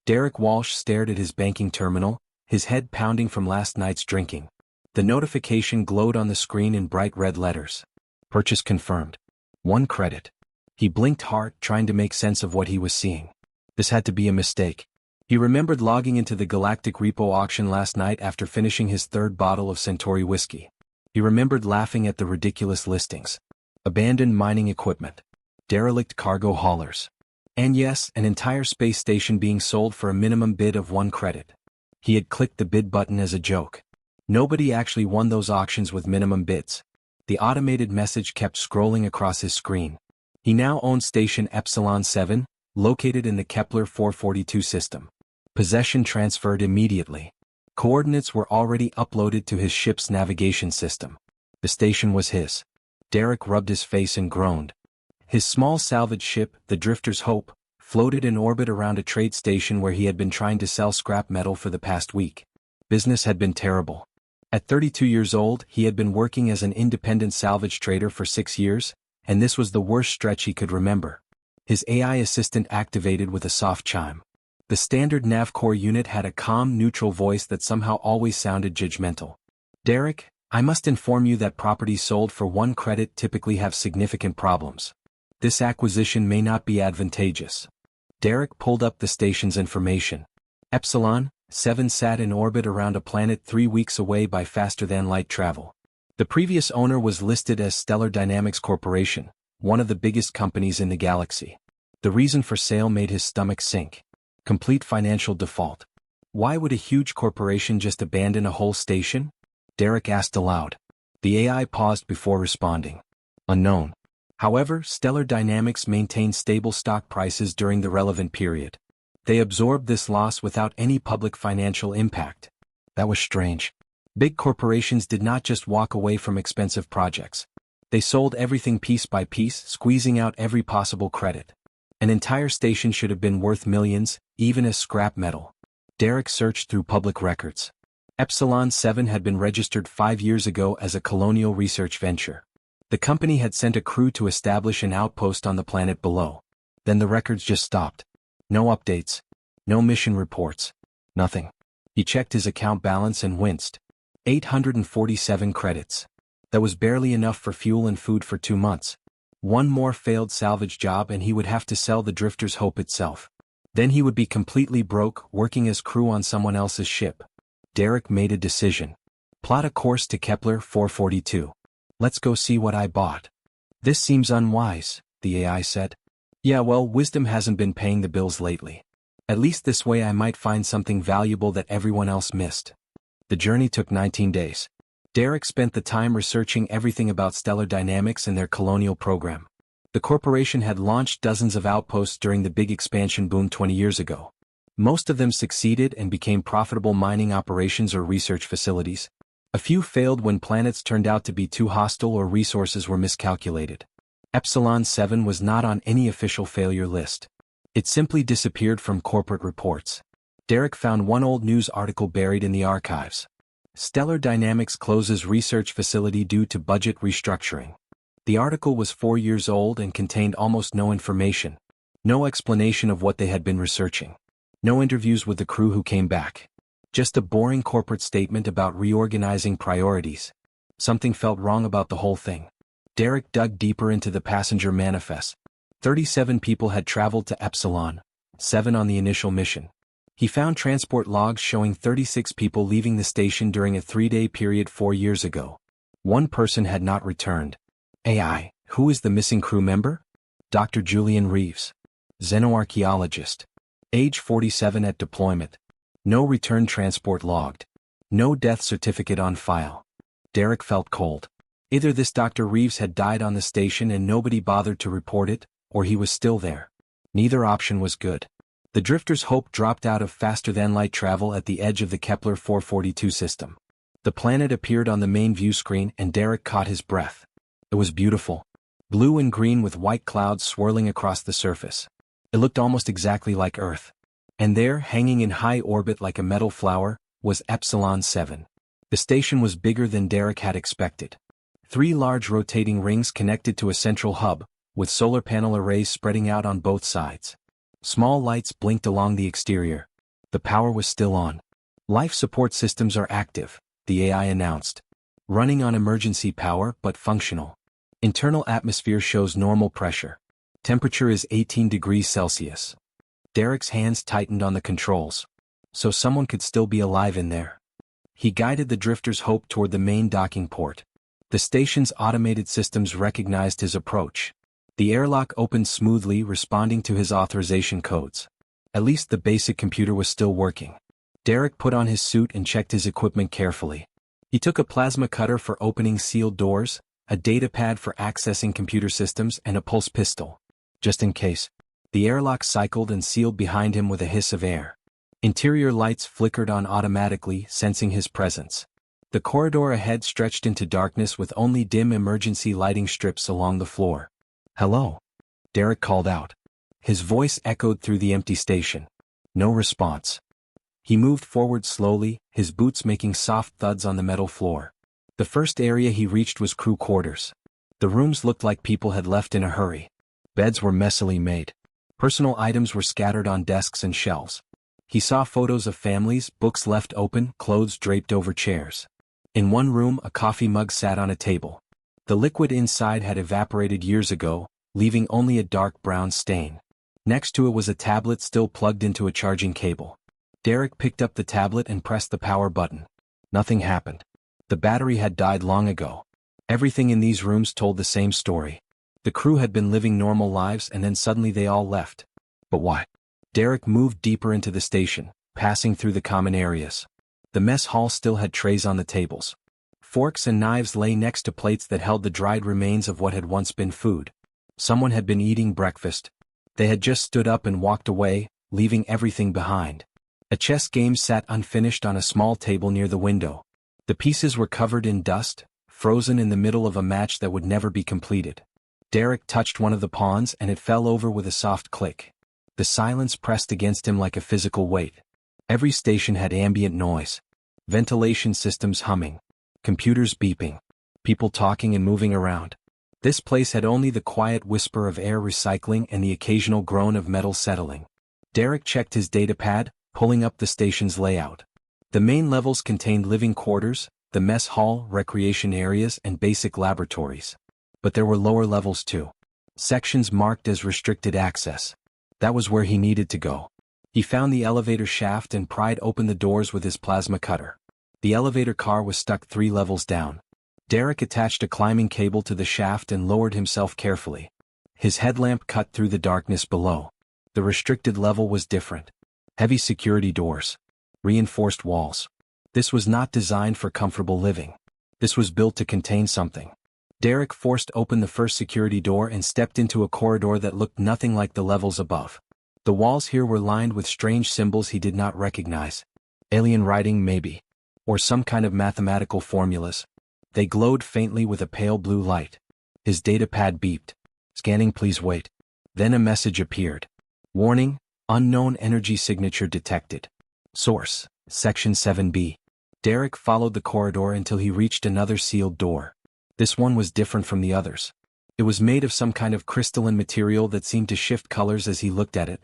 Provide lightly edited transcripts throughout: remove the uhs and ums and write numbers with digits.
Derek Walsh stared at his banking terminal, his head pounding from last night's drinking. The notification glowed on the screen in bright red letters. Purchase confirmed. 1 credit. He blinked hard, trying to make sense of what he was seeing. This had to be a mistake. He remembered logging into the Galactic Repo auction last night after finishing his 3rd bottle of Centauri whiskey. He remembered laughing at the ridiculous listings. Abandoned mining equipment. Derelict cargo haulers. And yes, an entire space station being sold for a minimum bid of 1 credit. He had clicked the bid button as a joke. Nobody actually won those auctions with minimum bids. The automated message kept scrolling across his screen. He now owned Station Epsilon 7, located in the Kepler 442 system. Possession transferred immediately. Coordinates were already uploaded to his ship's navigation system. The station was his. Derek rubbed his face and groaned. His small salvage ship, the Drifter's Hope, floated in orbit around a trade station where he had been trying to sell scrap metal for the past week. Business had been terrible. At 32 years old, he had been working as an independent salvage trader for 6 years, and this was the worst stretch he could remember. His AI assistant activated with a soft chime. The standard NavCore unit had a calm, neutral voice that somehow always sounded judgmental. Derek, I must inform you that properties sold for 1 credit typically have significant problems. This acquisition may not be advantageous. Derek pulled up the station's information. Epsilon 7 sat in orbit around a planet 3 weeks away by faster-than-light travel. The previous owner was listed as Stellar Dynamics Corporation, one of the biggest companies in the galaxy. The reason for sale made his stomach sink. Complete financial default. Why would a huge corporation just abandon a whole station? Derek asked aloud. The AI paused before responding. Unknown. However, Stellar Dynamics maintained stable stock prices during the relevant period. They absorbed this loss without any public financial impact. That was strange. Big corporations did not just walk away from expensive projects. They sold everything piece by piece, squeezing out every possible credit. An entire station should have been worth millions, even as scrap metal. Derek searched through public records. Epsilon 7 had been registered 5 years ago as a colonial research venture. The company had sent a crew to establish an outpost on the planet below. Then the records just stopped. No updates. No mission reports. Nothing. He checked his account balance and winced. 847 credits. That was barely enough for fuel and food for 2 months. One more failed salvage job and he would have to sell the Drifter's Hope itself. Then he would be completely broke, working as crew on someone else's ship. Derek made a decision. Plot a course to Kepler 442. Let's go see what I bought. This seems unwise, the AI said. Yeah, well, wisdom hasn't been paying the bills lately. At least this way I might find something valuable that everyone else missed. The journey took 19 days. Derek spent the time researching everything about Stellar Dynamics and their colonial program. The corporation had launched dozens of outposts during the big expansion boom 20 years ago. Most of them succeeded and became profitable mining operations or research facilities. A few failed when planets turned out to be too hostile or resources were miscalculated. Epsilon 7 was not on any official failure list. It simply disappeared from corporate reports. Derek found one old news article buried in the archives. Stellar Dynamics closes research facility due to budget restructuring. The article was 4 years old and contained almost no information. No explanation of what they had been researching. No interviews with the crew who came back. Just a boring corporate statement about reorganizing priorities. Something felt wrong about the whole thing. Derek dug deeper into the passenger manifest. 37 people had traveled to Epsilon, 7 on the initial mission. He found transport logs showing 36 people leaving the station during a 3-day period 4 years ago. 1 person had not returned. AI, who is the missing crew member? Dr. Julian Reeves. Xenoarchaeologist. Age 47 at deployment. No return transport logged. No death certificate on file. Derek felt cold. Either this Dr. Reeves had died on the station and nobody bothered to report it, or he was still there. Neither option was good. The Drifter's Hope dropped out of faster-than-light travel at the edge of the Kepler 442 system. The planet appeared on the main view screen and Derek caught his breath. It was beautiful. Blue and green with white clouds swirling across the surface. It looked almost exactly like Earth. And there, hanging in high orbit like a metal flower, was Epsilon 7. The station was bigger than Derek had expected. 3 large rotating rings connected to a central hub, with solar panel arrays spreading out on both sides. Small lights blinked along the exterior, The power was still on. Life support systems are active, the AI announced. Running on emergency power but functional. Internal atmosphere shows normal pressure. Temperature is 18 degrees Celsius. Derek's hands tightened on the controls. So someone could still be alive in there. He guided the drifter's hope toward the main docking port. The station's automated systems recognized his approach. The airlock opened smoothly, responding to his authorization codes. At least the basic computer was still working. Derek put on his suit and checked his equipment carefully. He took a plasma cutter for opening sealed doors, a datapad for accessing computer systems, and a pulse pistol. Just in case. The airlock cycled and sealed behind him with a hiss of air. Interior lights flickered on automatically, sensing his presence. The corridor ahead stretched into darkness with only dim emergency lighting strips along the floor. "Hello?" Derek called out. His voice echoed through the empty station. No response. He moved forward slowly, his boots making soft thuds on the metal floor. The first area he reached was crew quarters. The rooms looked like people had left in a hurry. Beds were messily made. Personal items were scattered on desks and shelves. He saw photos of families, books left open, clothes draped over chairs. In one room, a coffee mug sat on a table. The liquid inside had evaporated years ago, leaving only a dark brown stain. Next to it was a tablet still plugged into a charging cable. Derek picked up the tablet and pressed the power button. Nothing happened. The battery had died long ago. Everything in these rooms told the same story. The crew had been living normal lives and then suddenly they all left. But why? Derek moved deeper into the station, passing through the common areas. The mess hall still had trays on the tables. Forks and knives lay next to plates that held the dried remains of what had once been food. Someone had been eating breakfast. They had just stood up and walked away, leaving everything behind. A chess game sat unfinished on a small table near the window. The pieces were covered in dust, frozen in the middle of a match that would never be completed. Derek touched one of the pawns and it fell over with a soft click. The silence pressed against him like a physical weight. Every station had ambient noise. Ventilation systems humming. Computers beeping. People talking and moving around. This place had only the quiet whisper of air recycling and the occasional groan of metal settling. Derek checked his datapad, pulling up the station's layout. The main levels contained living quarters, the mess hall, recreation areas, and basic laboratories. But there were lower levels too. Sections marked as restricted access. That was where he needed to go. He found the elevator shaft and pried open the doors with his plasma cutter. The elevator car was stuck 3 levels down. Derek attached a climbing cable to the shaft and lowered himself carefully. His headlamp cut through the darkness below. The restricted level was different. Heavy security doors. Reinforced walls. This was not designed for comfortable living. This was built to contain something. Derek forced open the first security door and stepped into a corridor that looked nothing like the levels above. The walls here were lined with strange symbols he did not recognize. Alien writing maybe. Or some kind of mathematical formulas. They glowed faintly with a pale blue light. His datapad beeped. "Scanning, please wait." Then a message appeared. "Warning, unknown energy signature detected. Source, Section 7B. Derek followed the corridor until he reached another sealed door. This one was different from the others. It was made of some kind of crystalline material that seemed to shift colors as he looked at it.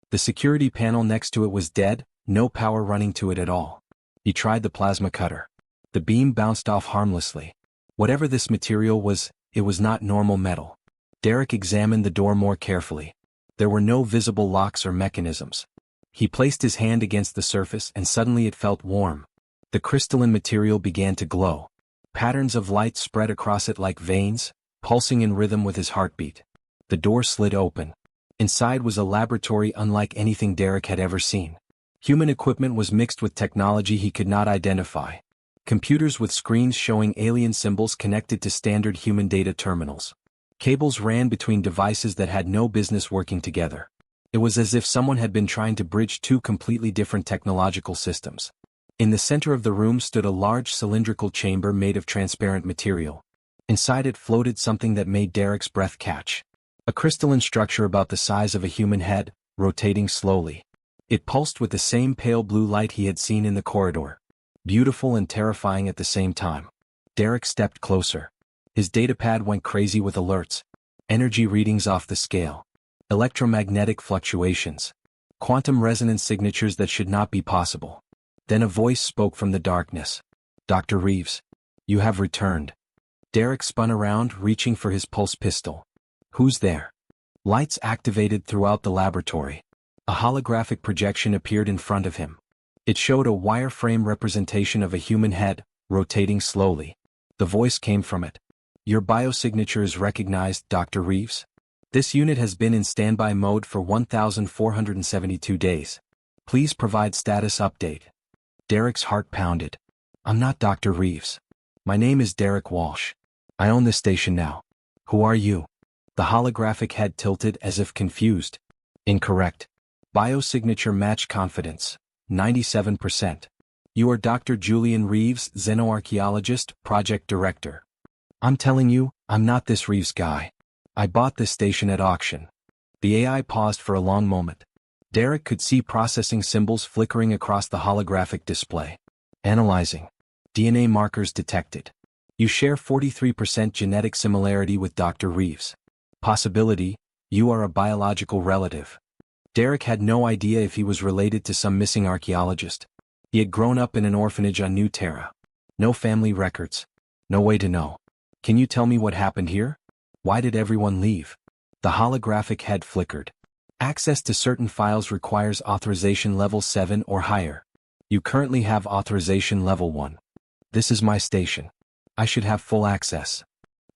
The security panel next to it was dead, no power running to it at all. He tried the plasma cutter. The beam bounced off harmlessly. Whatever this material was, it was not normal metal. Derek examined the door more carefully. There were no visible locks or mechanisms. He placed his hand against the surface and suddenly it felt warm. The crystalline material began to glow. Patterns of light spread across it like veins, pulsing in rhythm with his heartbeat. The door slid open. Inside was a laboratory unlike anything Derek had ever seen. Human equipment was mixed with technology he could not identify. Computers with screens showing alien symbols connected to standard human data terminals. Cables ran between devices that had no business working together. It was as if someone had been trying to bridge 2 completely different technological systems. In the center of the room stood a large cylindrical chamber made of transparent material. Inside it floated something that made Derek's breath catch. A crystalline structure about the size of a human head, rotating slowly. It pulsed with the same pale blue light he had seen in the corridor. Beautiful and terrifying at the same time. Derek stepped closer. His datapad went crazy with alerts. Energy readings off the scale. Electromagnetic fluctuations. Quantum resonance signatures that should not be possible. Then a voice spoke from the darkness. Dr. Reeves. You have returned. Derek spun around, reaching for his pulse pistol. Who's there? Lights activated throughout the laboratory. A holographic projection appeared in front of him. It showed a wireframe representation of a human head, rotating slowly. The voice came from it. Your biosignature is recognized, Dr. Reeves. This unit has been in standby mode for 1,472 days. Please provide status update. Derek's heart pounded. I'm not Dr. Reeves. My name is Derek Walsh. I own this station now. Who are you? The holographic head tilted as if confused. Incorrect. Biosignature match confidence. 97%. You are Dr. Julian Reeves, xenoarchaeologist, project director. I'm telling you, I'm not this Reeves guy. I bought this station at auction. The AI paused for a long moment. Derek could see processing symbols flickering across the holographic display. Analyzing. DNA markers detected. You share 43% genetic similarity with Dr. Reeves. Possibility, you are a biological relative. Derek had no idea if he was related to some missing archaeologist. He had grown up in an orphanage on New Terra. No family records. No way to know. Can you tell me what happened here? Why did everyone leave? The holographic head flickered. Access to certain files requires authorization level 7 or higher. You currently have authorization level 1. This is my station. I should have full access.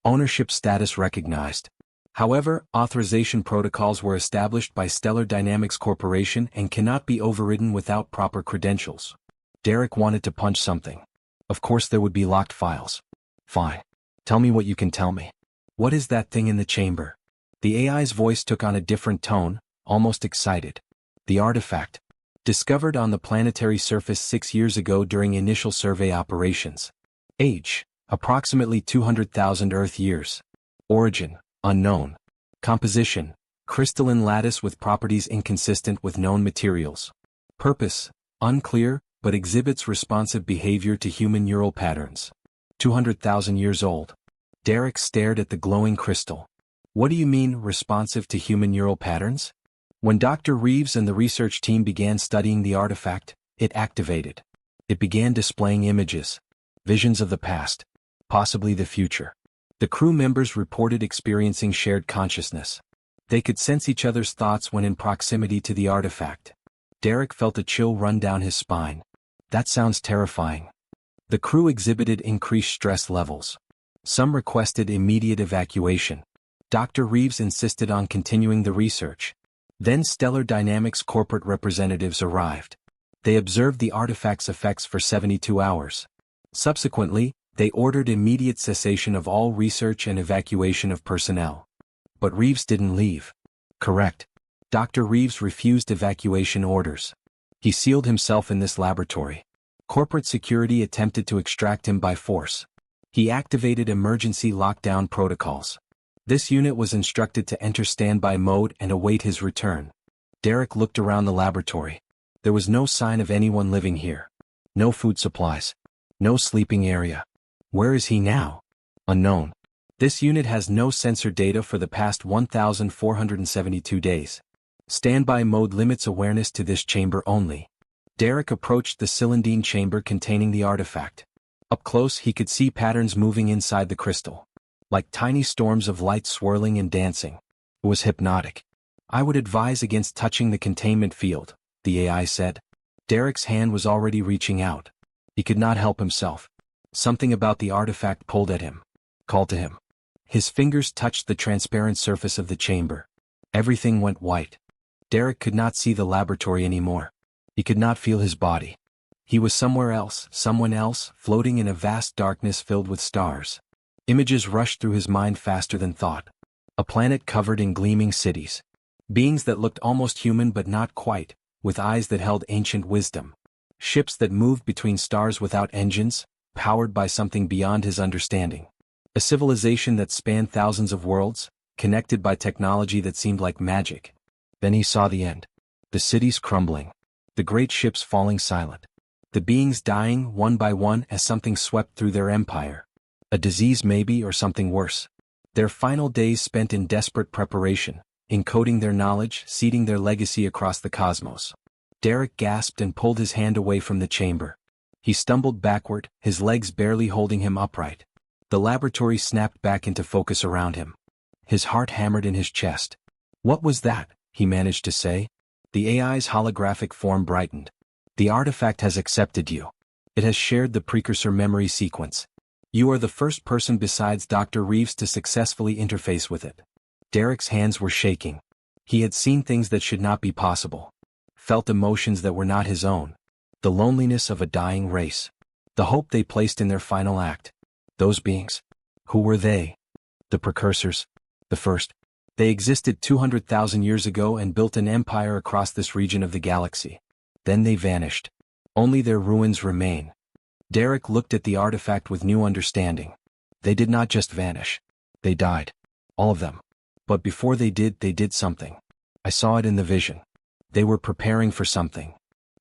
Ownership status recognized. However, authorization protocols were established by Stellar Dynamics Corporation and cannot be overridden without proper credentials. Derek wanted to punch something. Of course there would be locked files. Fine. Tell me what you can tell me. What is that thing in the chamber? The AI's voice took on a different tone, almost excited. The artifact. Discovered on the planetary surface 6 years ago during initial survey operations. Age, approximately 200,000 Earth years. Origin, unknown. Composition, crystalline lattice with properties inconsistent with known materials. Purpose, unclear, but exhibits responsive behavior to human neural patterns. 200,000 years old. Derek stared at the glowing crystal. What do you mean, responsive to human neural patterns? When Dr. Reeves and the research team began studying the artifact, it activated. It began displaying images. Visions of the past. Possibly the future. The crew members reported experiencing shared consciousness. They could sense each other's thoughts when in proximity to the artifact. Derek felt a chill run down his spine. That sounds terrifying. The crew exhibited increased stress levels. Some requested immediate evacuation. Dr. Reeves insisted on continuing the research. Then Stellar Dynamics corporate representatives arrived. They observed the artifact's effects for 72 hours. Subsequently, they ordered immediate cessation of all research and evacuation of personnel. But Reeves didn't leave. Correct. Dr. Reeves refused evacuation orders. He sealed himself in this laboratory. Corporate security attempted to extract him by force. He activated emergency lockdown protocols. This unit was instructed to enter standby mode and await his return. Derek looked around the laboratory. There was no sign of anyone living here. No food supplies. No sleeping area. Where is he now? Unknown. This unit has no sensor data for the past 1,472 days. Standby mode limits awareness to this chamber only. Derek approached the cylindine chamber containing the artifact. Up close he could see patterns moving inside the crystal. Like tiny storms of light swirling and dancing. It was hypnotic. I would advise against touching the containment field, the AI said. Derek's hand was already reaching out. He could not help himself. Something about the artifact pulled at him. Called to him. His fingers touched the transparent surface of the chamber. Everything went white. Derek could not see the laboratory anymore. He could not feel his body. He was somewhere else, someone else, floating in a vast darkness filled with stars. Images rushed through his mind faster than thought. A planet covered in gleaming cities. Beings that looked almost human but not quite, with eyes that held ancient wisdom. Ships that moved between stars without engines, powered by something beyond his understanding. A civilization that spanned thousands of worlds, connected by technology that seemed like magic. Then he saw the end. The cities crumbling. The great ships falling silent. The beings dying one by one as something swept through their empire. A disease maybe, or something worse. Their final days spent in desperate preparation, encoding their knowledge, seeding their legacy across the cosmos. Derek gasped and pulled his hand away from the chamber. He stumbled backward, his legs barely holding him upright. The laboratory snapped back into focus around him. His heart hammered in his chest. "What was that?" he managed to say. The AI's holographic form brightened. "The artifact has accepted you. It has shared the precursor memory sequence. You are the first person besides Dr. Reeves to successfully interface with it." Derek's hands were shaking. He had seen things that should not be possible. Felt emotions that were not his own. The loneliness of a dying race. The hope they placed in their final act. Those beings. Who were they? The precursors. The first. They existed 200,000 years ago and built an empire across this region of the galaxy. Then they vanished. Only their ruins remain. Derek looked at the artifact with new understanding. They did not just vanish. They died. All of them. But before they did something. I saw it in the vision. They were preparing for something.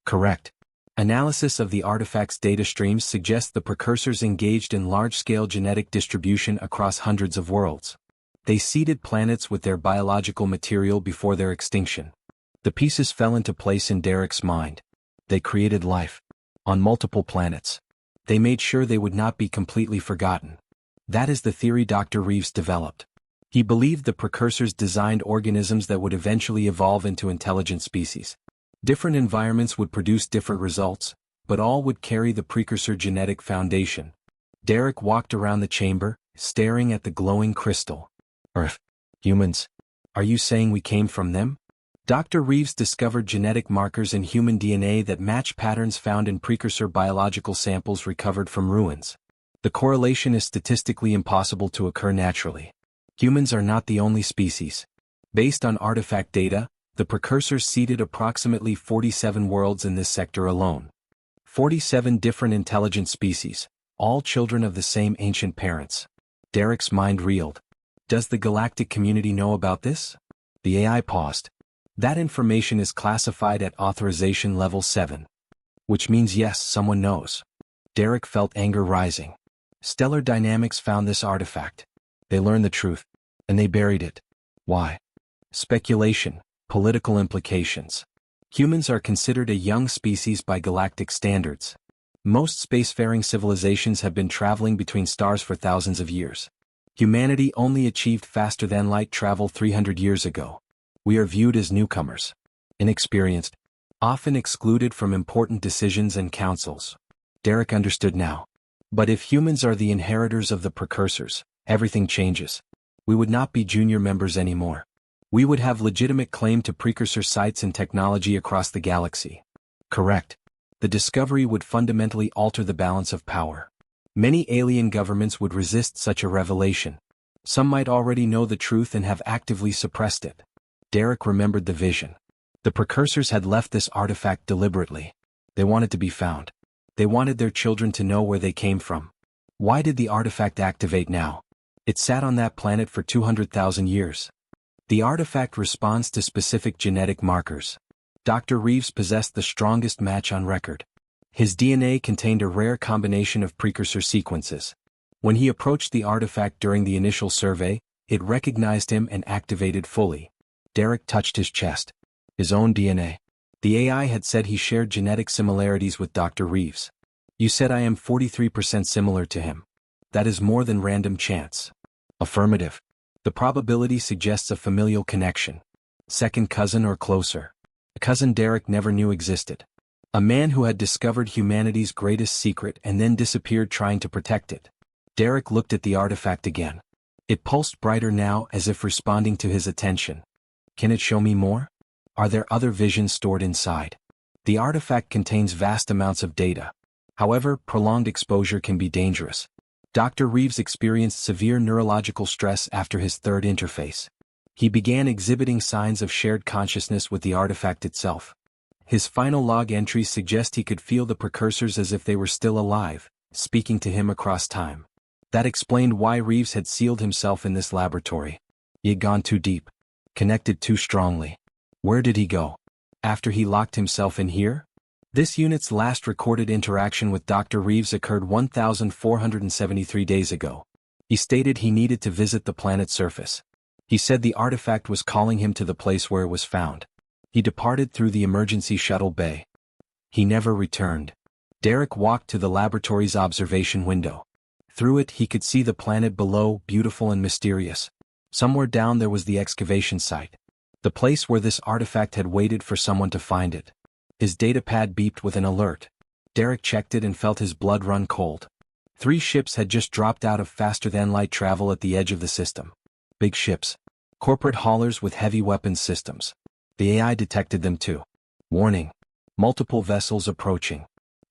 Correct. Analysis of the artifact's data streams suggests the precursors engaged in large-scale genetic distribution across hundreds of worlds. They seeded planets with their biological material before their extinction. The pieces fell into place in Derek's mind. They created life. On multiple planets. They made sure they would not be completely forgotten. That is the theory Dr. Reeves developed. He believed the precursors designed organisms that would eventually evolve into intelligent species. Different environments would produce different results, but all would carry the precursor genetic foundation. Derek walked around the chamber, staring at the glowing crystal. Earth. Humans. Are you saying we came from them? Dr. Reeves discovered genetic markers in human DNA that match patterns found in precursor biological samples recovered from ruins. The correlation is statistically impossible to occur naturally. Humans are not the only species. Based on artifact data, the precursors seeded approximately 47 worlds in this sector alone. 47 different intelligent species, all children of the same ancient parents. Derek's mind reeled. Does the galactic community know about this? The AI paused. That information is classified at authorization level 7. Which means yes, someone knows. Derek felt anger rising. Stellar Dynamics found this artifact. They learned the truth, and they buried it. Why? Speculation, political implications. Humans are considered a young species by galactic standards. Most spacefaring civilizations have been traveling between stars for thousands of years. Humanity only achieved faster-than-light travel 300 years ago. We are viewed as newcomers. Inexperienced. Often excluded from important decisions and councils. Derek understood now. But if humans are the inheritors of the precursors, everything changes. We would not be junior members anymore. We would have legitimate claim to precursor sites and technology across the galaxy. Correct. The discovery would fundamentally alter the balance of power. Many alien governments would resist such a revelation. Some might already know the truth and have actively suppressed it. Derek remembered the vision. The precursors had left this artifact deliberately. They wanted to be found. They wanted their children to know where they came from. Why did the artifact activate now? It sat on that planet for 200,000 years. The artifact responds to specific genetic markers. Dr. Reeves possessed the strongest match on record. His DNA contained a rare combination of precursor sequences. When he approached the artifact during the initial survey, it recognized him and activated fully. Derek touched his chest. His own DNA. The AI had said he shared genetic similarities with Dr. Reeves. You said I am 43% similar to him. That is more than random chance. Affirmative. The probability suggests a familial connection. Second cousin or closer. A cousin Derek never knew existed. A man who had discovered humanity's greatest secret and then disappeared trying to protect it. Derek looked at the artifact again. It pulsed brighter now as if responding to his attention. Can it show me more? Are there other visions stored inside? The artifact contains vast amounts of data. However, prolonged exposure can be dangerous. Dr. Reeves experienced severe neurological stress after his third interface. He began exhibiting signs of shared consciousness with the artifact itself. His final log entries suggest he could feel the precursors as if they were still alive, speaking to him across time. That explained why Reeves had sealed himself in this laboratory. He had gone too deep. Connected too strongly. Where did he go? After he locked himself in here? This unit's last recorded interaction with Dr. Reeves occurred 1,473 days ago. He stated he needed to visit the planet's surface. He said the artifact was calling him to the place where it was found. He departed through the emergency shuttle bay. He never returned. Derek walked to the laboratory's observation window. Through it he could see the planet below, beautiful and mysterious. Somewhere down there was the excavation site. The place where this artifact had waited for someone to find it. His datapad beeped with an alert. Derek checked it and felt his blood run cold. 3 ships had just dropped out of faster-than-light travel at the edge of the system. Big ships. Corporate haulers with heavy weapons systems. The AI detected them too. Warning. Multiple vessels approaching.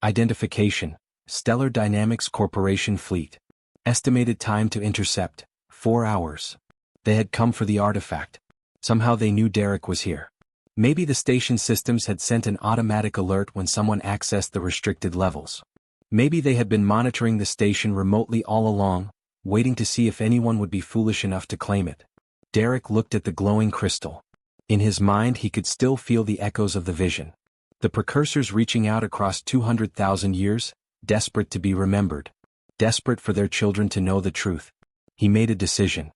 Identification. Stellar Dynamics Corporation fleet. Estimated time to intercept, 4 hours. They had come for the artifact. Somehow they knew Derek was here. Maybe the station systems had sent an automatic alert when someone accessed the restricted levels. Maybe they had been monitoring the station remotely all along, waiting to see if anyone would be foolish enough to claim it. Derek looked at the glowing crystal. In his mind he could still feel the echoes of the vision. The precursors reaching out across 200,000 years, desperate to be remembered. Desperate for their children to know the truth. He made a decision.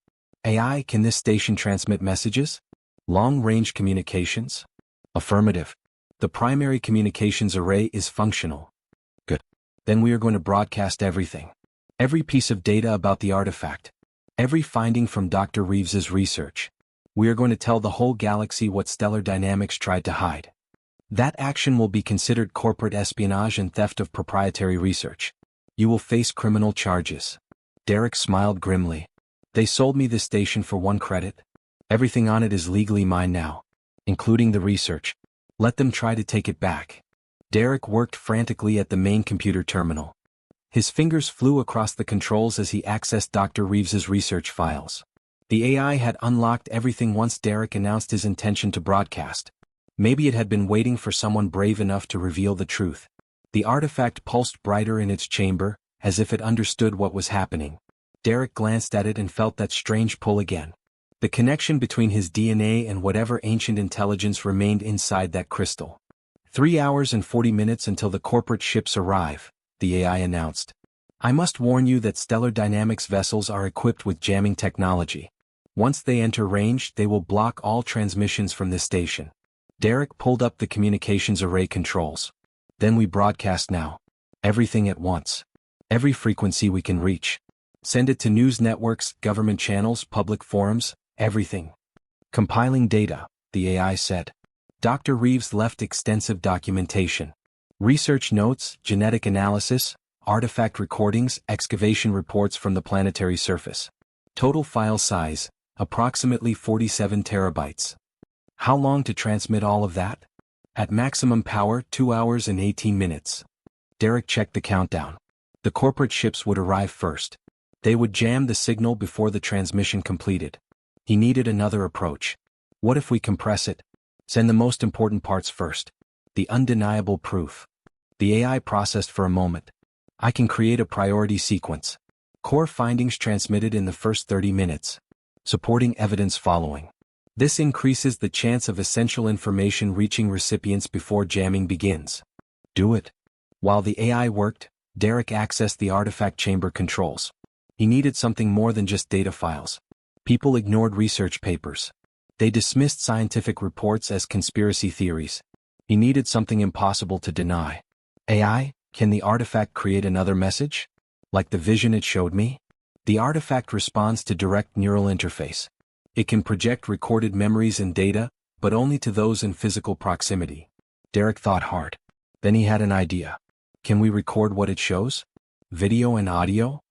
AI, can this station transmit messages? Long-range communications? Affirmative. The primary communications array is functional. Good. Then we are going to broadcast everything. Every piece of data about the artifact. Every finding from Dr. Reeves's research. We are going to tell the whole galaxy what Stellar Dynamics tried to hide. That action will be considered corporate espionage and theft of proprietary research. You will face criminal charges. Derek smiled grimly. They sold me this station for 1 credit. Everything on it is legally mine now, including the research. Let them try to take it back. Derek worked frantically at the main computer terminal. His fingers flew across the controls as he accessed Dr. Reeves's research files. The AI had unlocked everything once Derek announced his intention to broadcast. Maybe it had been waiting for someone brave enough to reveal the truth. The artifact pulsed brighter in its chamber, as if it understood what was happening. Derek glanced at it and felt that strange pull again. The connection between his DNA and whatever ancient intelligence remained inside that crystal. 3 hours and 40 minutes until the corporate ships arrive, the AI announced. I must warn you that Stellar Dynamics vessels are equipped with jamming technology. Once they enter range, they will block all transmissions from this station. Derek pulled up the communications array controls. Then we broadcast now. Everything at once. Every frequency we can reach. Send it to news networks, government channels, public forums, everything. Compiling data, the AI said. Dr. Reeves left extensive documentation. Research notes, genetic analysis, artifact recordings, excavation reports from the planetary surface. Total file size, approximately 47 terabytes. How long to transmit all of that? At maximum power, 2 hours and 18 minutes. Derek checked the countdown. The corporate ships would arrive first. They would jam the signal before the transmission completed. He needed another approach. What if we compress it? Send the most important parts first. The undeniable proof. The AI processed for a moment. I can create a priority sequence. Core findings transmitted in the first 30 minutes. Supporting evidence following. This increases the chance of essential information reaching recipients before jamming begins. Do it. While the AI worked, Derek accessed the artifact chamber controls. He needed something more than just data files. People ignored research papers. They dismissed scientific reports as conspiracy theories. He needed something impossible to deny. AI, can the artifact create another message? Like the vision it showed me? The artifact responds to direct neural interface. It can project recorded memories and data, but only to those in physical proximity. Derek thought hard. Then he had an idea. Can we record what it shows? Video and audio?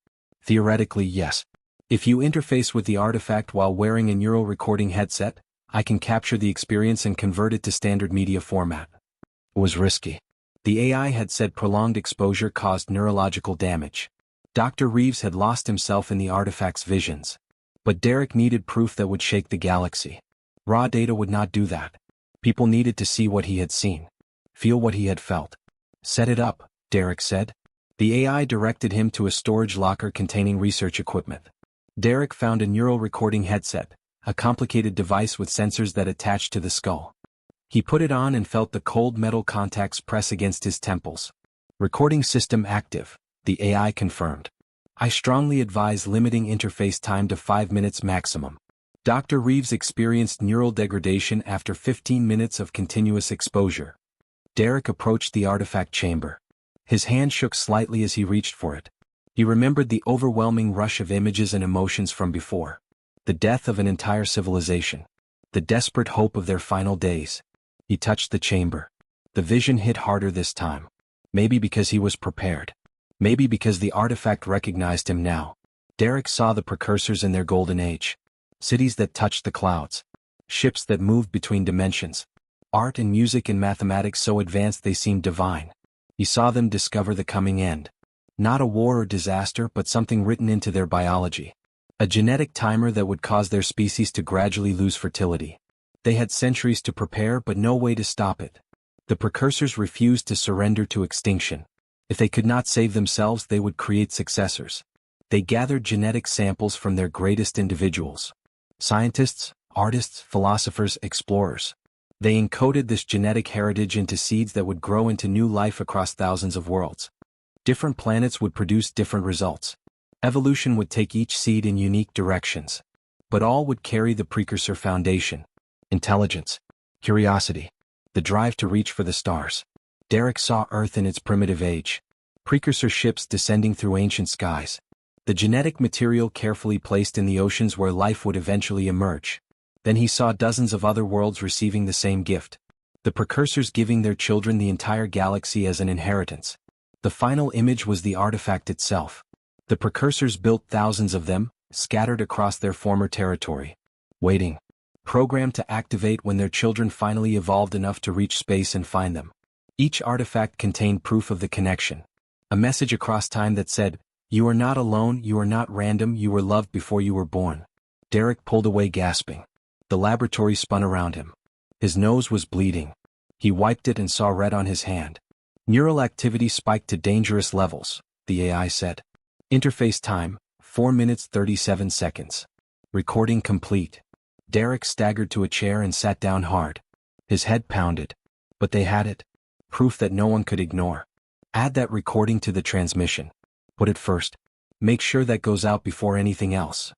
Theoretically, yes. If you interface with the artifact while wearing a neural recording headset, I can capture the experience and convert it to standard media format. It was risky. The AI had said prolonged exposure caused neurological damage. Dr. Reeves had lost himself in the artifact's visions. But Derek needed proof that would shake the galaxy. Raw data would not do that. People needed to see what he had seen. Feel what he had felt. Set it up, Derek said. The AI directed him to a storage locker containing research equipment. Derek found a neural recording headset, a complicated device with sensors that attached to the skull. He put it on and felt the cold metal contacts press against his temples. Recording system active, the AI confirmed. I strongly advise limiting interface time to 5 minutes maximum. Dr. Reeves experienced neural degradation after 15 minutes of continuous exposure. Derek approached the artifact chamber. His hand shook slightly as he reached for it. He remembered the overwhelming rush of images and emotions from before. The death of an entire civilization. The desperate hope of their final days. He touched the chamber. The vision hit harder this time. Maybe because he was prepared. Maybe because the artifact recognized him now. Derek saw the precursors in their golden age. Cities that touched the clouds. Ships that moved between dimensions. Art and music and mathematics so advanced they seemed divine. He saw them discover the coming end. Not a war or disaster, but something written into their biology. A genetic timer that would cause their species to gradually lose fertility. They had centuries to prepare but no way to stop it. The precursors refused to surrender to extinction. If they could not save themselves, they would create successors. They gathered genetic samples from their greatest individuals. Scientists, artists, philosophers, explorers. They encoded this genetic heritage into seeds that would grow into new life across thousands of worlds. Different planets would produce different results. Evolution would take each seed in unique directions. But all would carry the precursor foundation. Intelligence. Curiosity. The drive to reach for the stars. Derek saw Earth in its primitive age. Precursor ships descending through ancient skies. The genetic material carefully placed in the oceans where life would eventually emerge. Then he saw dozens of other worlds receiving the same gift. The precursors giving their children the entire galaxy as an inheritance. The final image was the artifact itself. The precursors built thousands of them, scattered across their former territory. Waiting. Programmed to activate when their children finally evolved enough to reach space and find them. Each artifact contained proof of the connection. A message across time that said, "You are not alone, you are not random, you were loved before you were born." Derek pulled away gasping. The laboratory spun around him. His nose was bleeding. He wiped it and saw red on his hand. Neural activity spiked to dangerous levels, the AI said. Interface time, 4 minutes 37 seconds. Recording complete. Derek staggered to a chair and sat down hard. His head pounded. But they had it. Proof that no one could ignore. Add that recording to the transmission. Put it first. Make sure that goes out before anything else.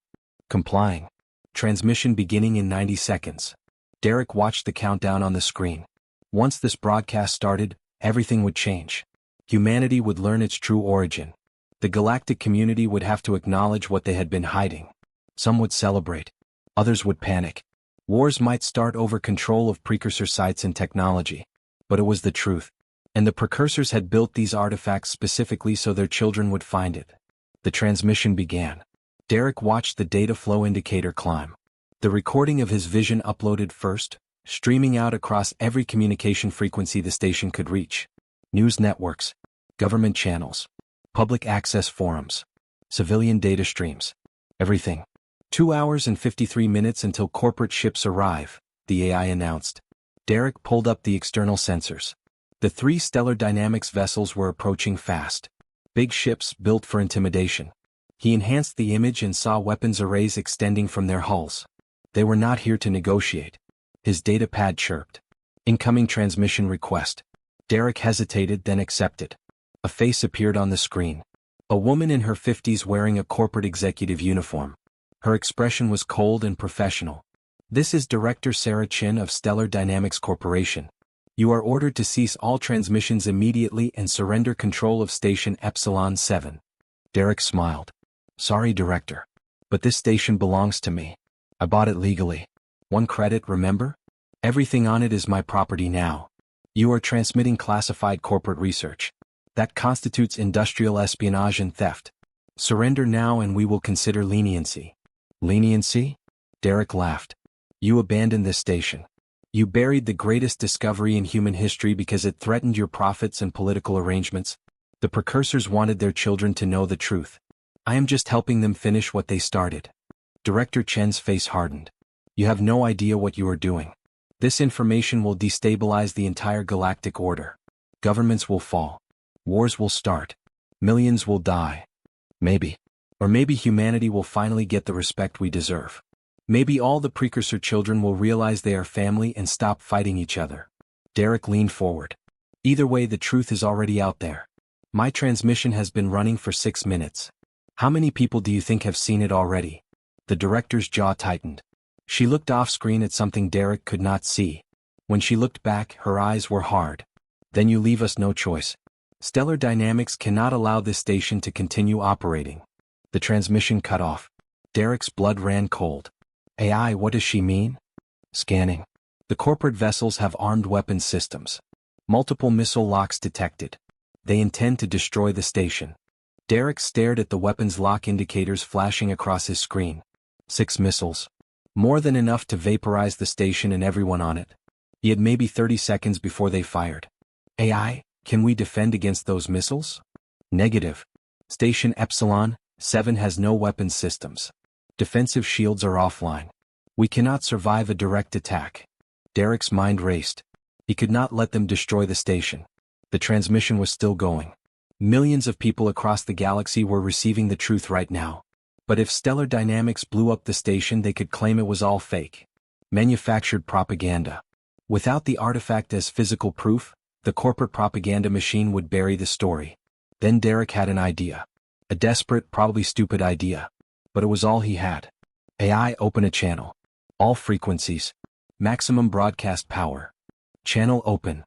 Complying. Transmission beginning in 90 seconds. Derek watched the countdown on the screen. Once this broadcast started, everything would change. Humanity would learn its true origin. The galactic community would have to acknowledge what they had been hiding. Some would celebrate. Others would panic. Wars might start over control of precursor sites and technology. But it was the truth. And the precursors had built these artifacts specifically so their children would find it. The transmission began. Derek watched the data flow indicator climb. The recording of his vision uploaded first, streaming out across every communication frequency the station could reach. News networks, government channels, public access forums, civilian data streams. Everything. 2 hours and 53 minutes until corporate ships arrive, the AI announced. Derek pulled up the external sensors. The 3 Stellar Dynamics vessels were approaching fast. Big ships built for intimidation. He enhanced the image and saw weapons arrays extending from their hulls. They were not here to negotiate. His data pad chirped. Incoming transmission request. Derek hesitated, then accepted. A face appeared on the screen. A woman in her 50s wearing a corporate executive uniform. Her expression was cold and professional. "This is Director Sarah Chin of Stellar Dynamics Corporation. You are ordered to cease all transmissions immediately and surrender control of Station Epsilon 7. Derek smiled. "Sorry, Director. But this station belongs to me. I bought it legally. 1 credit, remember? Everything on it is my property now. You are transmitting classified corporate research. That constitutes industrial espionage and theft. Surrender now and we will consider leniency." "Leniency?" Derek laughed. "You abandoned this station. You buried the greatest discovery in human history because it threatened your profits and political arrangements. The precursors wanted their children to know the truth. I am just helping them finish what they started." Director Chen's face hardened. "You have no idea what you are doing. This information will destabilize the entire galactic order. Governments will fall. Wars will start. Millions will die. Maybe. Or maybe humanity will finally get the respect we deserve. Maybe all the precursor children will realize they are family and stop fighting each other." Derek leaned forward. "Either way, the truth is already out there. My transmission has been running for 6 minutes. How many people do you think have seen it already?" The director's jaw tightened. She looked off-screen at something Derek could not see. When she looked back, her eyes were hard. Then you leave us no choice. Stellar Dynamics cannot allow this station to continue operating. The transmission cut off. Derek's blood ran cold. AI, what does she mean? Scanning. The corporate vessels have armed weapons systems. Multiple missile locks detected. They intend to destroy the station. Derek stared at the weapons lock indicators flashing across his screen. 6 missiles. More than enough to vaporize the station and everyone on it. He had maybe 30 seconds before they fired. AI, can we defend against those missiles? Negative. Station Epsilon 7 has no weapons systems. Defensive shields are offline. We cannot survive a direct attack. Derek's mind raced. He could not let them destroy the station. The transmission was still going. Millions of people across the galaxy were receiving the truth right now. But if Stellar Dynamics blew up the station, they could claim it was all fake. Manufactured propaganda. Without the artifact as physical proof, the corporate propaganda machine would bury the story. Then Derek had an idea. A desperate, probably stupid idea. But it was all he had. AI, open a channel. All frequencies. Maximum broadcast power. Channel open.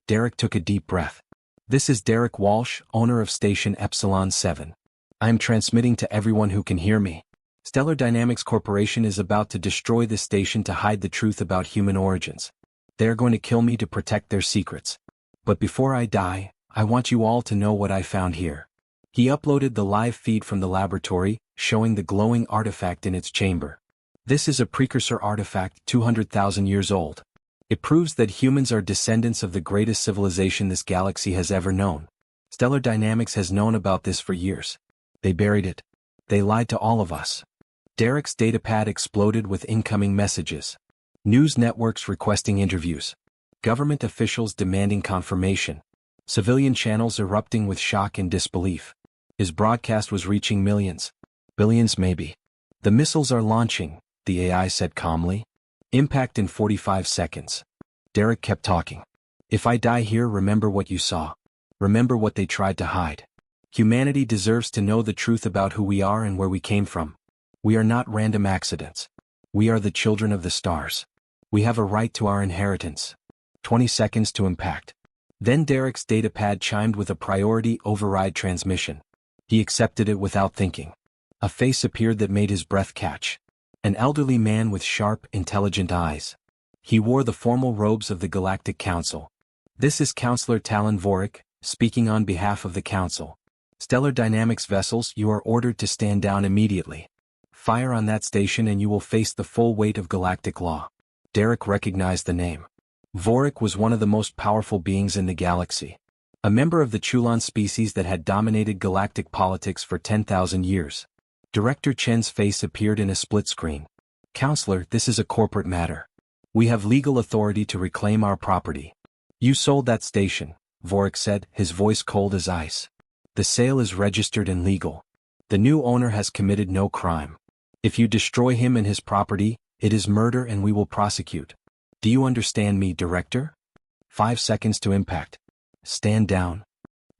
Derek took a deep breath. This is Derek Walsh, owner of Station Epsilon 7. I am transmitting to everyone who can hear me. Stellar Dynamics Corporation is about to destroy this station to hide the truth about human origins. They are going to kill me to protect their secrets. But before I die, I want you all to know what I found here. He uploaded the live feed from the laboratory, showing the glowing artifact in its chamber. This is a precursor artifact 200,000 years old. It proves that humans are descendants of the greatest civilization this galaxy has ever known. Stellar Dynamics has known about this for years. They buried it. They lied to all of us. Derek's datapad exploded with incoming messages. News networks requesting interviews. Government officials demanding confirmation. Civilian channels erupting with shock and disbelief. His broadcast was reaching millions. Billions maybe. The missiles are launching, the AI said calmly. Impact in 45 seconds. Derek kept talking. If I die here, remember what you saw. Remember what they tried to hide. Humanity deserves to know the truth about who we are and where we came from. We are not random accidents. We are the children of the stars. We have a right to our inheritance. 20 seconds to impact. Then Derek's datapad chimed with a priority override transmission. He accepted it without thinking. A face appeared that made his breath catch. An elderly man with sharp, intelligent eyes. He wore the formal robes of the Galactic Council. This is Counselor Talon Vorik, speaking on behalf of the Council. Stellar Dynamics vessels, you are ordered to stand down immediately. Fire on that station and you will face the full weight of galactic law. Derek recognized the name. Vorik was one of the most powerful beings in the galaxy. A member of the Chulon species that had dominated galactic politics for 10,000 years. Director Chen's face appeared in a split screen. Counselor, this is a corporate matter. We have legal authority to reclaim our property. You sold that station, Vorik said, his voice cold as ice. The sale is registered and legal. The new owner has committed no crime. If you destroy him and his property, it is murder and we will prosecute. Do you understand me, Director? 5 seconds to impact. Stand down.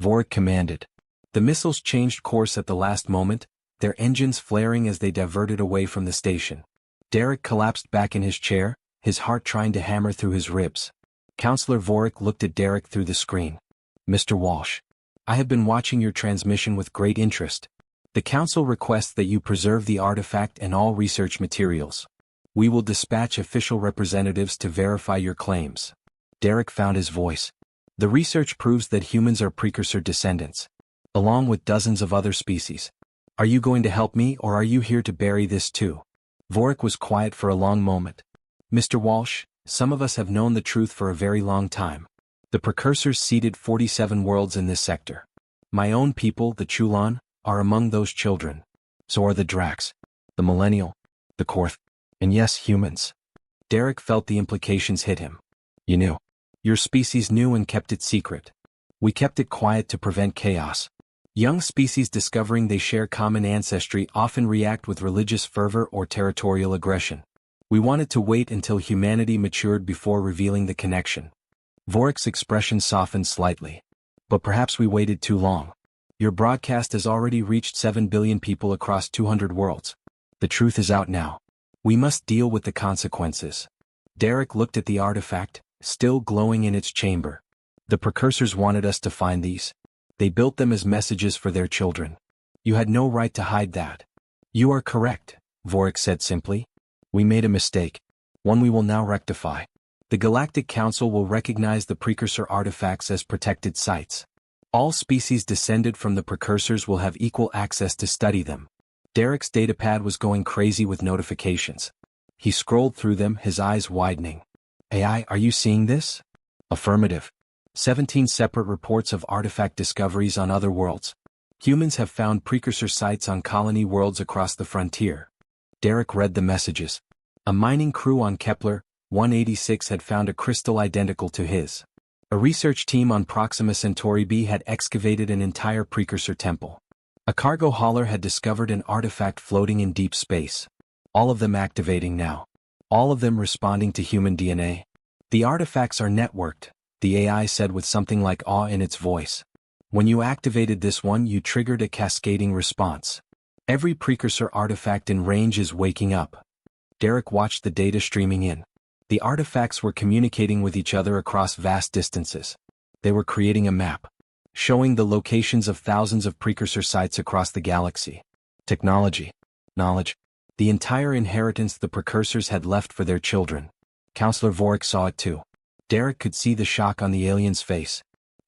Vorik commanded. The missiles changed course at the last moment, their engines flaring as they diverted away from the station. Derek collapsed back in his chair, his heart trying to hammer through his ribs. Counselor Vorik looked at Derek through the screen. Mr. Walsh. I have been watching your transmission with great interest. The Council requests that you preserve the artifact and all research materials. We will dispatch official representatives to verify your claims. Derek found his voice. The research proves that humans are precursor descendants, along with dozens of other species. Are you going to help me or are you here to bury this too? Vorik was quiet for a long moment. Mr. Walsh, some of us have known the truth for a very long time. The precursors seeded 47 worlds in this sector. My own people, the Chulon, are among those children. So are the Drax, the Millennial, the Korth, and yes, humans. Derek felt the implications hit him. You knew. Your species knew and kept it secret. We kept it quiet to prevent chaos. Young species discovering they share common ancestry often react with religious fervor or territorial aggression. We wanted to wait until humanity matured before revealing the connection. Vorik's expression softened slightly. But perhaps we waited too long. Your broadcast has already reached 7 billion people across 200 worlds. The truth is out now. We must deal with the consequences. Derek looked at the artifact, still glowing in its chamber. The precursors wanted us to find these. They built them as messages for their children. You had no right to hide that. You are correct, Vorik said simply. We made a mistake. One we will now rectify. The Galactic Council will recognize the precursor artifacts as protected sites. All species descended from the precursors will have equal access to study them. Derek's datapad was going crazy with notifications. He scrolled through them, his eyes widening. AI, are you seeing this? Affirmative. 17 separate reports of artifact discoveries on other worlds. Humans have found precursor sites on colony worlds across the frontier. Derek read the messages. A mining crew on Kepler 186 had found a crystal identical to his. A research team on Proxima Centauri b had excavated an entire precursor temple. A cargo hauler had discovered an artifact floating in deep space. All of them activating now. All of them responding to human DNA. The artifacts are networked, the AI said with something like awe in its voice. When you activated this one, you triggered a cascading response. Every precursor artifact in range is waking up. Derek watched the data streaming in. The artifacts were communicating with each other across vast distances. They were creating a map, showing the locations of thousands of precursor sites across the galaxy. Technology, knowledge, the entire inheritance the precursors had left for their children. Counselor Vorik saw it too. Derek could see the shock on the alien's face.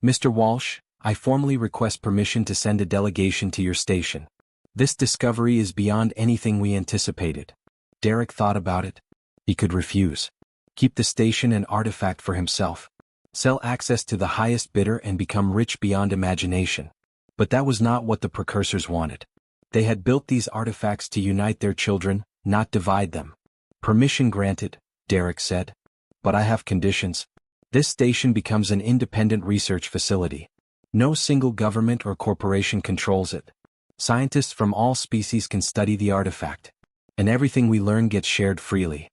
Mr. Walsh, I formally request permission to send a delegation to your station. This discovery is beyond anything we anticipated. Derek thought about it. He could refuse. Keep the station and artifact for himself. Sell access to the highest bidder and become rich beyond imagination. But that was not what the precursors wanted. They had built these artifacts to unite their children, not divide them. Permission granted, Derek said. But I have conditions. This station becomes an independent research facility. No single government or corporation controls it. Scientists from all species can study the artifact. And everything we learn gets shared freely.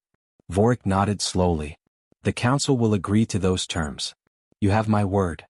Vorik nodded slowly. The council will agree to those terms. You have my word.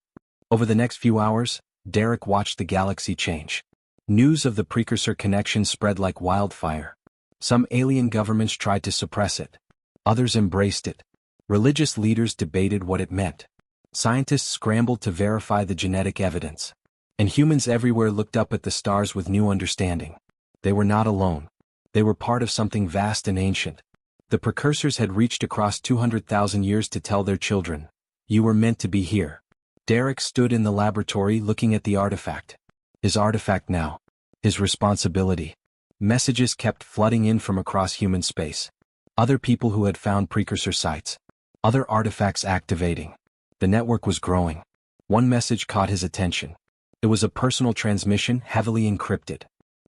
Over the next few hours, Derek watched the galaxy change. News of the precursor connection spread like wildfire. Some alien governments tried to suppress it. Others embraced it. Religious leaders debated what it meant. Scientists scrambled to verify the genetic evidence. And humans everywhere looked up at the stars with new understanding. They were not alone. They were part of something vast and ancient. The precursors had reached across 200,000 years to tell their children, you were meant to be here. Derek stood in the laboratory looking at the artifact. His artifact now. His responsibility. Messages kept flooding in from across human space. Other people who had found precursor sites. Other artifacts activating. The network was growing. One message caught his attention. It was a personal transmission heavily encrypted.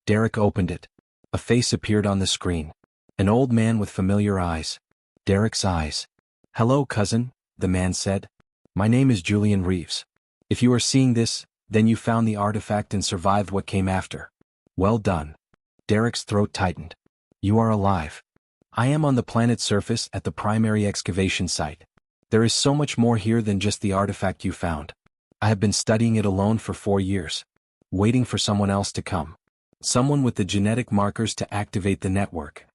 Derek opened it. A face appeared on the screen. An old man with familiar eyes. Derek's eyes. Hello, cousin, the man said. My name is Julian Reeves. If you are seeing this, then you found the artifact and survived what came after. Well done. Derek's throat tightened. You are alive. I am on the planet's surface at the primary excavation site. There is so much more here than just the artifact you found. I have been studying it alone for 4 years. Waiting for someone else to come. Someone with the genetic markers to activate the network.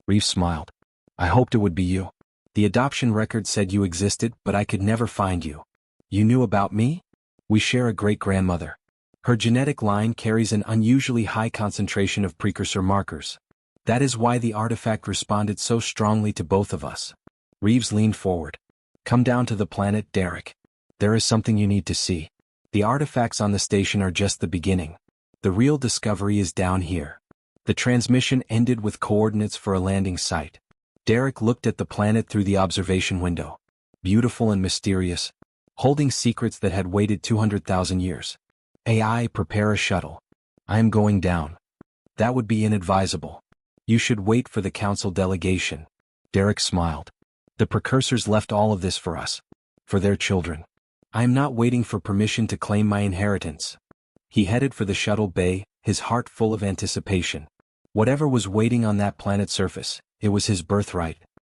Reeves smiled. I hoped it would be you. The adoption record said you existed, but I could never find you. You knew about me? We share a great-grandmother. Her genetic line carries an unusually high concentration of precursor markers. That is why the artifact responded so strongly to both of us. Reeves leaned forward. Come down to the planet, Derek. There is something you need to see. The artifacts on the station are just the beginning. The real discovery is down here. The transmission ended with coordinates for a landing site. Derek looked at the planet through the observation window. Beautiful and mysterious. Holding secrets that had waited 200,000 years. AI, prepare a shuttle. I am going down. That would be inadvisable. You should wait for the council delegation. Derek smiled. The precursors left all of this for us. For their children. I am not waiting for permission to claim my inheritance. He headed for the shuttle bay, his heart full of anticipation. Whatever was waiting on that planet's surface, it was his birthright.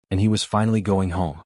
And he was finally going home.